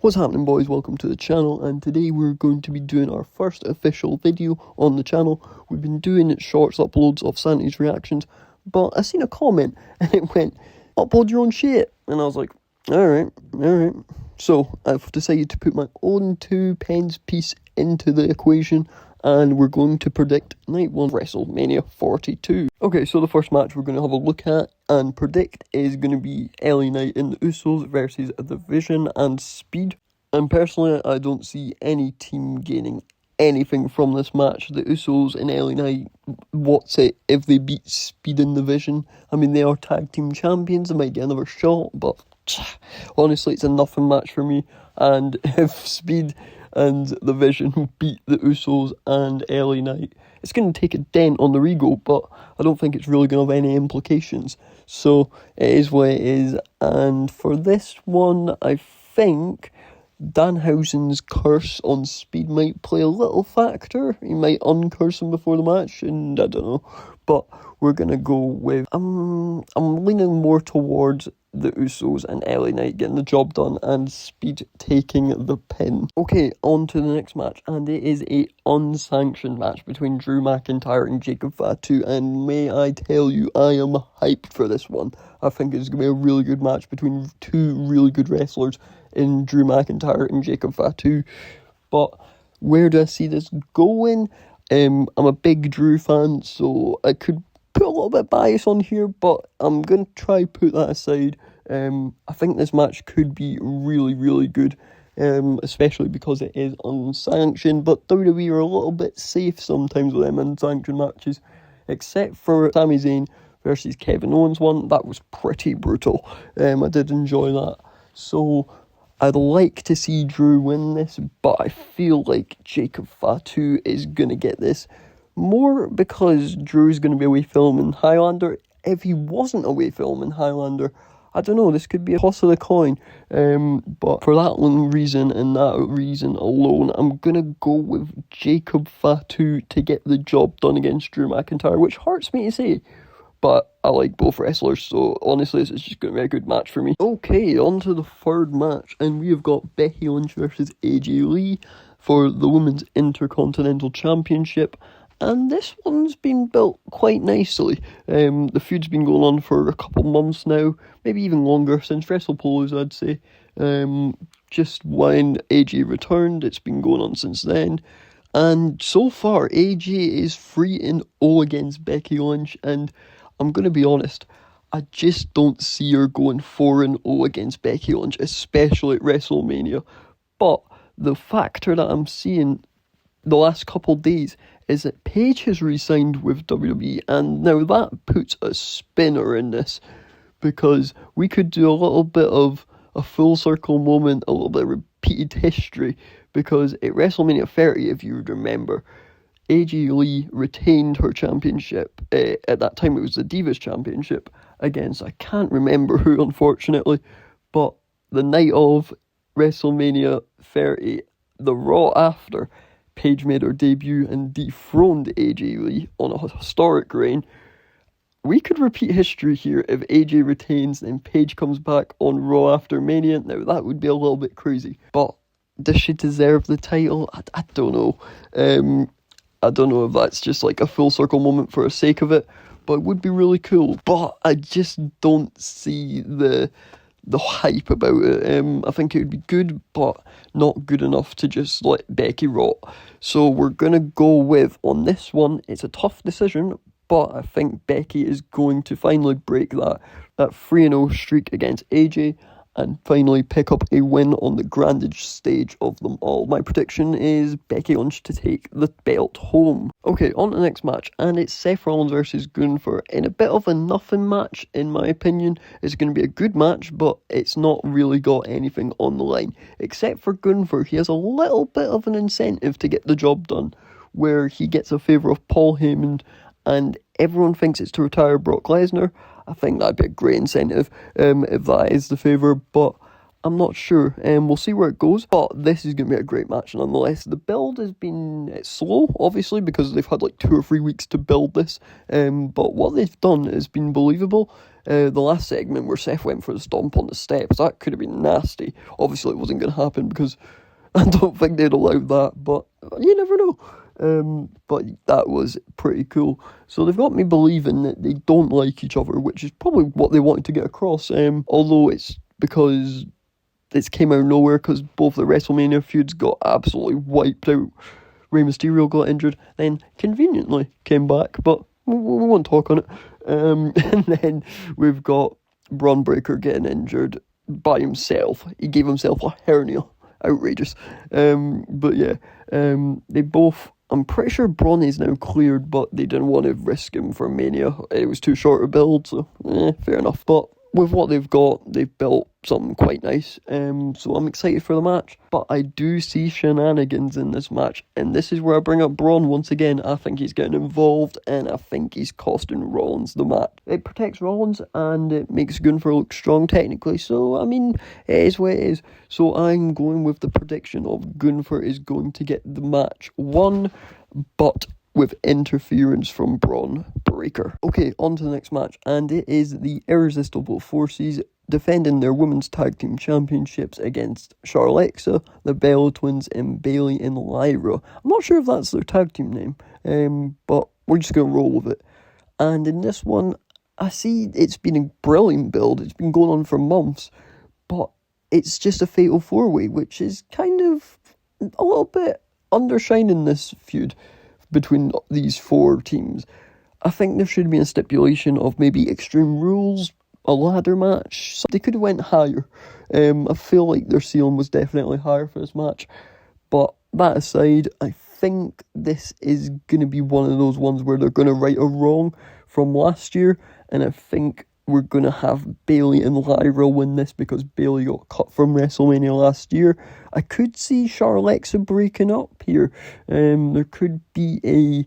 What's happening, boys? Welcome to the channel, and today we're going to be doing our first official video on the channel. We've been doing shorts uploads of Santi's reactions, but I seen a comment and it went, upload your own shit, and I was like, alright. So I've decided to put my own 2 pence piece into the equation, and we're going to predict Night 1 Wrestlemania 42. Okay, so the first match we're going to have a look at and predict is going to be LA Knight and the Usos versus The Vision and Speed. And personally, I don't see any team gaining anything from this match. The Usos and LA Knight, what's it if they beat Speed and The Vision? I mean, they are tag team champions, they might get another shot, but honestly, it's a nothing match for me. And if Speed and The Vision beat the Usos and LA Knight, it's going to take a dent on the Rego, but I don't think it's really going to have any implications. So it is what it is. And for this one, I think Danhausen's curse on Speed might play a little factor. He might uncurse him before the match, and I don't know. But we're going to go with... I'm leaning more towards the Usos and LA Knight getting the job done and Speed taking the pin. Okay, on to the next match, and it is a unsanctioned match between Drew McIntyre and Jacob Fatu, and may I tell you, I am hyped for this one. I think it's going to be a really good match between 2 really good wrestlers in Drew McIntyre and Jacob Fatu. But where do I see this going? I'm a big Drew fan, so I could put a little bit of bias on here, but I'm going to try put that aside. I think this match could be really, really good, especially because it is unsanctioned, but WWE are a little bit safe sometimes with them unsanctioned matches, except for Sami Zayn versus Kevin Owens one. That was pretty brutal. I did enjoy that. So I'd like to see Drew win this, but I feel like Jacob Fatu is going to get this. More because Drew's going to be away filming Highlander. If he wasn't away filming Highlander, I don't know, this could be a toss of the coin. But for that one reason and that reason alone, I'm going to go with Jacob Fatu to get the job done against Drew McIntyre, which hurts me to say. But I like both wrestlers, so honestly, this is just going to be a good match for me. Okay, on to the third match, and we have got Becky Lynch versus AJ Lee for the Women's Intercontinental Championship. And this one's been built quite nicely. The feud's been going on for a couple months now, maybe even longer, since WrestlePolos, I'd say. Just when AJ returned, it's been going on since then. And so far, AJ is 3-0 against Becky Lynch, and I'm going to be honest, I just don't see her going 4-0 against Becky Lynch, especially at WrestleMania. But the factor that I'm seeing the last couple of days is that Paige has re-signed with WWE, and now that puts a spinner in this, because we could do a little bit of a full circle moment, a little bit of repeated history, because at WrestleMania 30, if you would remember, AJ Lee retained her championship. At that time it was the Divas Championship against, I can't remember who, unfortunately, but the night of WrestleMania 30, the Raw after, Paige made her debut and dethroned AJ Lee on a historic reign. We could repeat history here if AJ retains and Paige comes back on Raw after Mania. Now that would be a little bit crazy, but does she deserve the title? I don't know. I don't know if that's just like a full circle moment for the sake of it, but it would be really cool. But I just don't see the hype about it. I think it would be good, but not good enough to just let Becky rot. So we're going to go with, on this one, it's a tough decision, but I think Becky is going to finally break that 3-0 streak against AJ and finally pick up a win on the grandest stage of them all. My prediction is Becky Lynch to take the belt home. Okay, on to the next match, and it's Seth Rollins versus Gunther in a bit of a nothing match, in my opinion. It's going to be a good match, but it's not really got anything on the line. Except for Gunther, he has a little bit of an incentive to get the job done, where he gets a favour of Paul Heyman, and everyone thinks it's to retire Brock Lesnar. I think that'd be a great incentive if that is the favour, but I'm not sure. We'll see where it goes, but this is going to be a great match nonetheless. The build has been slow, obviously, because they've had like 2 or 3 weeks to build this, but what they've done has been believable. The last segment where Seth went for the stomp on the steps, that could have been nasty. Obviously, it wasn't going to happen because I don't think they'd allow that, but you never know. But that was pretty cool. So they've got me believing that they don't like each other, which is probably what they wanted to get across. Although it's because it came out of nowhere, because both the WrestleMania feuds got absolutely wiped out. Rey Mysterio got injured, then conveniently came back, but we won't talk on it. And then we've got Braun Breaker getting injured by himself. He gave himself a hernia. Outrageous. But yeah, they both... I'm pretty sure Braun is now cleared, but they didn't want to risk him for Mania. It was too short a build, so fair enough. But with what they've got, they've built something quite nice. So I'm excited for the match. But I do see shenanigans in this match. And this is where I bring up Braun once again. I think he's getting involved, and I think he's costing Rollins the match. It protects Rollins, and it makes Gunther look strong technically. So, I mean, it is what it is. So I'm going with the prediction of Gunther is going to get the match won, but with interference from Braun Breaker. Okay, on to the next match, and it is the Irresistible Forces defending their Women's Tag Team Championships against Charlexa, the Bella Twins, and Bayley and Lyra. I'm not sure if that's their tag team name, but we're just going to roll with it. And in this one, I see it's been a brilliant build. It's been going on for months, but it's just a fatal four-way, which is kind of a little bit undershining this feud between these four teams. I think there should be a stipulation of maybe Extreme Rules, a ladder match. So they could have went higher. I feel like their ceiling was definitely higher for this match. But that aside, I think this is going to be one of those ones where they're going to right a wrong from last year. And I think we're going to have Bayley and Lyra win this because Bayley got cut from WrestleMania last year. I could see Charlexa breaking up here. There could be a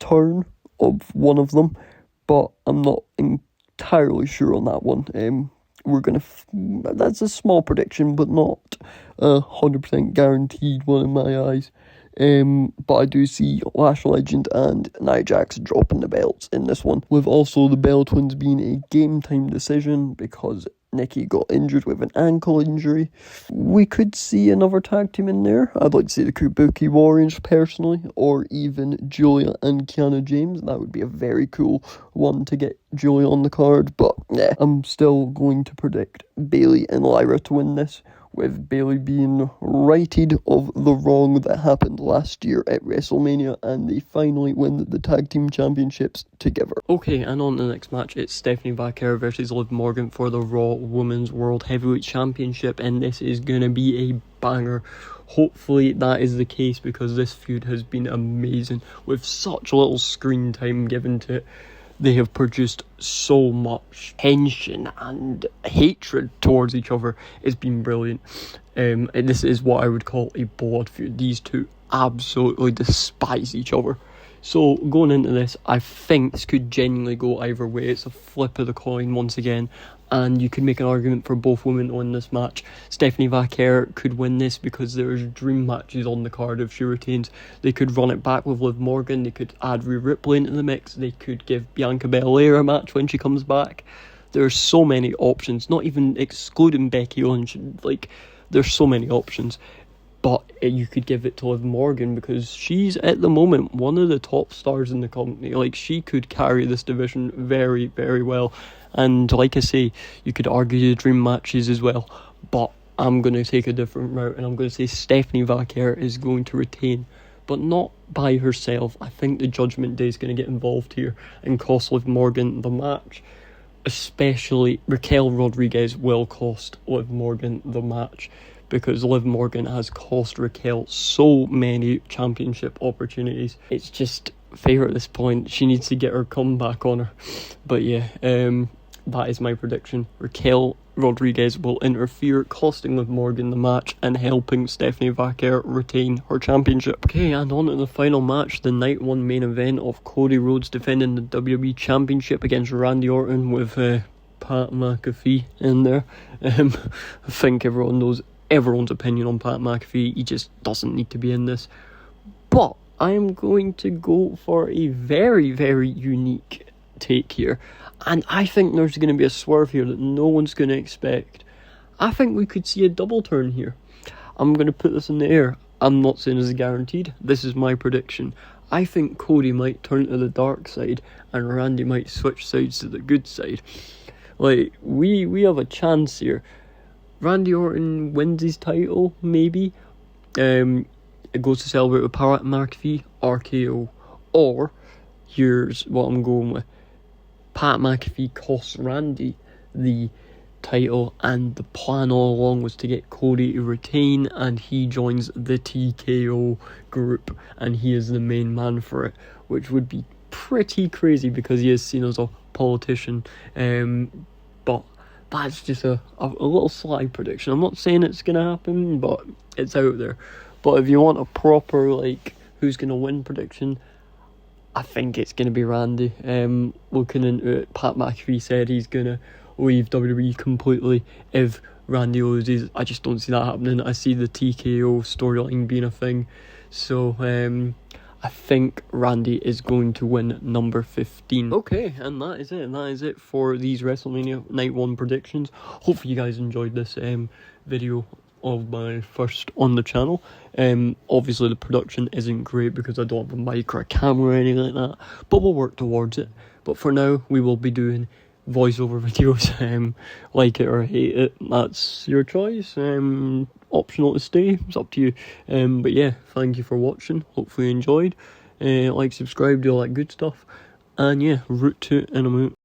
turn of one of them, but I'm not entirely sure on that one. We're going to... that's a small prediction, but not 100% guaranteed one in my eyes. But I do see Lash Legend and Nia Jax dropping the belts in this one, with also the Bella Twins being a game time decision because Nikki got injured with an ankle injury. We could see another tag team in there. I'd like to see the Kabuki Warriors personally, or even Julia and Kiana James. That would be a very cool one to get Julia on the card, but yeah, I'm still going to predict Bayley and Lyra to win this, with Bayley being righted of the wrong that happened last year at WrestleMania, and they finally win the Tag Team Championships together. Okay, and on to the next match, it's Stephanie Vakair versus Liv Morgan for the Raw Women's World Heavyweight Championship, and this is going to be a banger. Hopefully that is the case, because this feud has been amazing, with such little screen time given to it. They have produced so much tension and hatred towards each other. It's been brilliant. And this is what I would call a blood feud. These two absolutely despise each other. So going into this, I think this could genuinely go either way. It's a flip of the coin once again, and you could make an argument for both women to win this match. Stephanie Vakair could win this because there's dream matches on the card if she retains. They could run it back with Liv Morgan, they could add Rhea Ripley into the mix, they could give Bianca Belair a match when she comes back. There's so many options, not even excluding Becky Lynch. Like, there's so many options. But you could give it to Liv Morgan because she's, at the moment, one of the top stars in the company. Like, she could carry this division very, very well. And like I say, you could argue the dream matches as well. But I'm going to take a different route, and I'm going to say Stephanie Vakair is going to retain. But not by herself. I think the Judgment Day is going to get involved here and cost Liv Morgan the match. Especially Raquel Rodriguez will cost Liv Morgan the match, because Liv Morgan has cost Raquel so many championship opportunities. It's just fair at this point. She needs to get her comeback on her. But yeah, that is my prediction. Raquel Rodriguez will interfere, costing Liv Morgan the match and helping Stephanie Vakair retain her championship. Okay, and on to the final match, the night one main event of Cody Rhodes defending the WWE Championship against Randy Orton with Pat McAfee in there. I think everyone knows everyone's opinion on Pat McAfee. He just doesn't need to be in this. But I am going to go for a very, very unique take here. And I think there's going to be a swerve here that no one's going to expect. I think we could see a double turn here. I'm going to put this in the air. I'm not saying it's guaranteed. This is my prediction. I think Cody might turn to the dark side and Randy might switch sides to the good side. Like, we have a chance here. Randy Orton wins his title, maybe. It goes to celebrate with Pat McAfee, RKO. Or, here's what I'm going with. Pat McAfee costs Randy the title, and the plan all along was to get Cody to retain, and he joins the TKO group, and he is the main man for it, which would be pretty crazy because he is seen as a politician. But that's just a little sly prediction. I'm not saying it's going to happen, but it's out there. But if you want a proper, like, who's going to win prediction, I think it's going to be Randy. Looking into it, Pat McAfee said he's going to leave WWE completely if Randy loses. I just don't see that happening. I see the TKO storyline being a thing. So, I think Randy is going to win number 15. Okay, and that is it. And that is it for these WrestleMania Night 1 predictions. Hopefully you guys enjoyed this video of my first on the channel. Obviously the production isn't great because I don't have a mic or a camera or anything like that, but we'll work towards it. But for now, we will be doing voiceover videos. Like it or hate it, that's your choice. Optional to stay, it's up to you. But yeah, thank you for watching. Hopefully you enjoyed. Like, subscribe, do all that good stuff. And yeah, root to it, and I'm out.